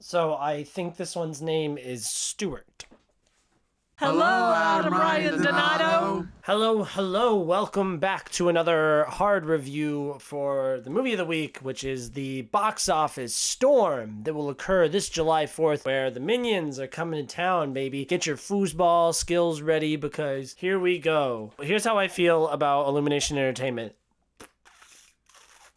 So I think this one's name is Stuart. Hello, Adam Ryan Donato. Hello, welcome back to another hard review for the movie of the week, which is the box office storm that will occur this July 4th, where the Minions are coming to town, baby. Get your foosball skills ready, because here we go. Here's how I feel about Illumination Entertainment.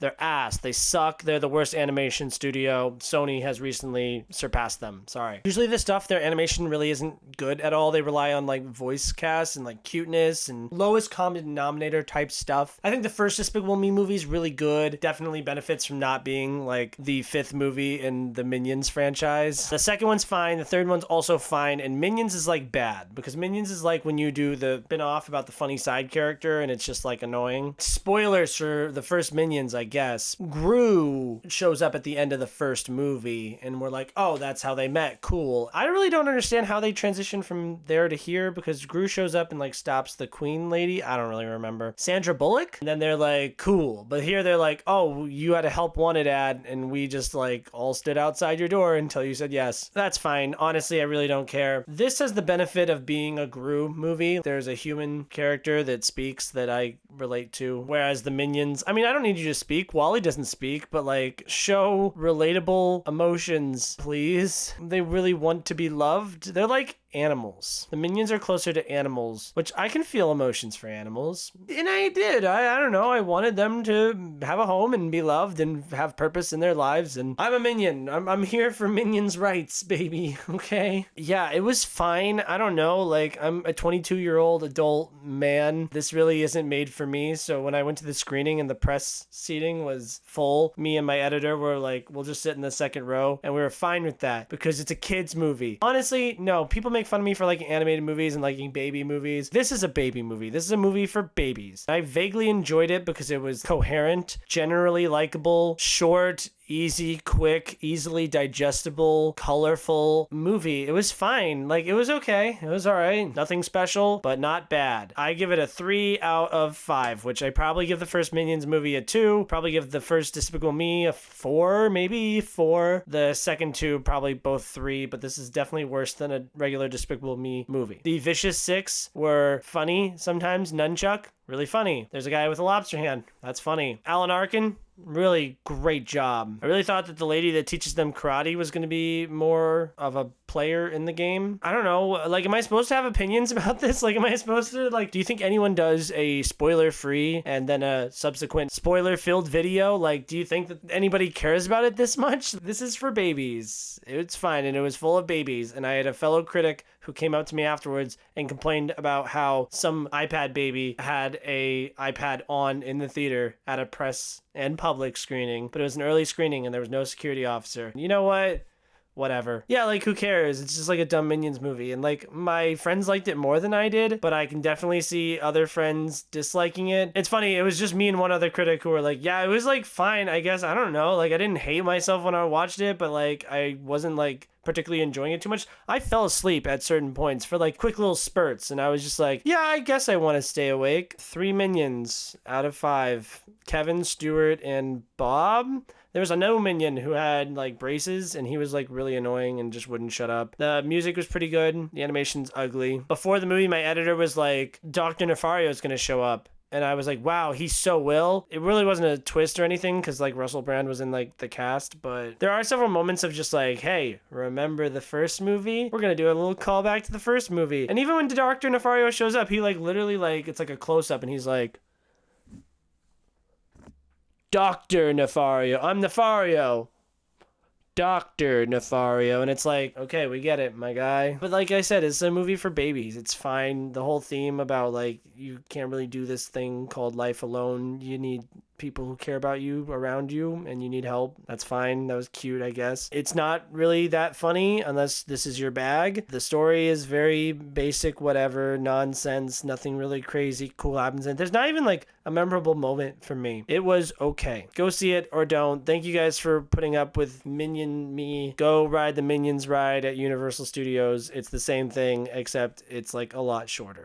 They're ass. They suck. They're the worst animation studio. Sony has recently surpassed them. Sorry. Usually the stuff, their animation really isn't good at all. They rely on like voice cast and like cuteness and lowest common denominator type stuff. I think the first Despicable Me movie is really good. Definitely benefits from not being like the fifth movie in the Minions franchise. The second one's fine. The third one's also fine. And Minions is like bad, because Minions is like when you do the spin-off about the funny side character and it's just like annoying. Spoilers for the first Minions, I guess. Gru shows up at the end of the first movie and we're like, oh, that's how they met. Cool. I really don't understand how they transitioned from there to here, because Gru shows up and like stops the queen lady. I don't really remember. Sandra Bullock? And then they're like, cool. But here they're like, oh, you had a help wanted ad and we just like all stood outside your door until you said yes. That's fine. Honestly, I really don't care. This has the benefit of being a Gru movie. There's a human character that speaks that I relate to. Whereas the Minions, I mean, I don't need you to speak. Wally doesn't speak, but like, show relatable emotions, please. They really want to be loved. They're like animals. The Minions are closer to animals, which I can feel emotions for animals. And I did. I don't know. I wanted them to have a home and be loved and have purpose in their lives. And I'm a Minion. I'm here for Minions' rights, baby. Okay? Yeah, it was fine. I don't know. Like, I'm a 22-year-old adult man. This really isn't made for me. So when I went to the screening and the press seating was full, me and my editor were like, we'll just sit in the second row. And we were fine with that because it's a kid's movie. Honestly, no. People make fun of me for liking animated movies and liking baby movies. This is a baby movie. This is a movie for babies. I vaguely enjoyed it because it was coherent, generally likable, short, easy, quick, easily digestible, colorful movie. It was fine. Like, it was okay. It was all right. Nothing special, but not bad. I give it a 3 out of 5, which I probably give the first Minions movie a 2. Probably give the first Despicable Me a 4, maybe 4. The second two, probably both 3, but this is definitely worse than a regular Despicable Me movie. The Vicious Six were funny sometimes. Nunchuck, really funny. There's a guy with a lobster hand. That's funny. Alan Arkin, really great job. I really thought that the lady that teaches them karate was going to be more of a player in the game. I don't know. Like, am I supposed to have opinions about this? Like, am I supposed to, like, do you think anyone does a spoiler-free and then a subsequent spoiler-filled video? Like, do you think that anybody cares about it this much? This is for babies. It's fine, and it was full of babies. And I had a fellow critic who came up to me afterwards and complained about how some iPad baby had a iPad on in the theater at a press and public screening, but it was an early screening and there was no security officer. You know what? Whatever. Yeah, like, who cares? It's just like a dumb Minions movie. And like, my friends liked it more than I did, but I can definitely see other friends disliking it. It's funny, it was just me and one other critic who were like, yeah, it was like fine, I guess. I don't know. Like, I didn't hate myself when I watched it, but like, I wasn't like particularly enjoying it too much. I fell asleep at certain points for like quick little spurts, and I was just like, yeah, I guess I want to stay awake. 3 Minions out of 5. Kevin, Stuart, and Bob. There was a no Minion who had like braces, and he was like really annoying and just wouldn't shut up. The music was pretty good. The animation's ugly. Before the movie, my editor was like, Dr. Nefario is going to show up. And I was like, wow, he so will. It really wasn't a twist or anything, because like Russell Brand was in like the cast, but there are several moments of just like, hey, remember the first movie? We're gonna do a little callback to the first movie. And even when Dr. Nefario shows up, he like literally like, it's like a close-up and he's like, Dr. Nefario, I'm Nefario. Dr. Nefario. And it's like, okay, we get it, my guy. But like I said, it's a movie for babies. It's fine. The whole theme about like, you can't really do this thing called life alone. You need people who care about you around you and you need help. That's fine. That was cute, I guess. It's not really that funny unless this is your bag. The story is very basic, whatever, nonsense, nothing really crazy cool happens. And there's not even like a memorable moment for me. It was okay. Go see it or don't. Thank you guys for putting up with Minion Me. Go ride the Minions ride at Universal Studios. It's the same thing, except it's like a lot shorter.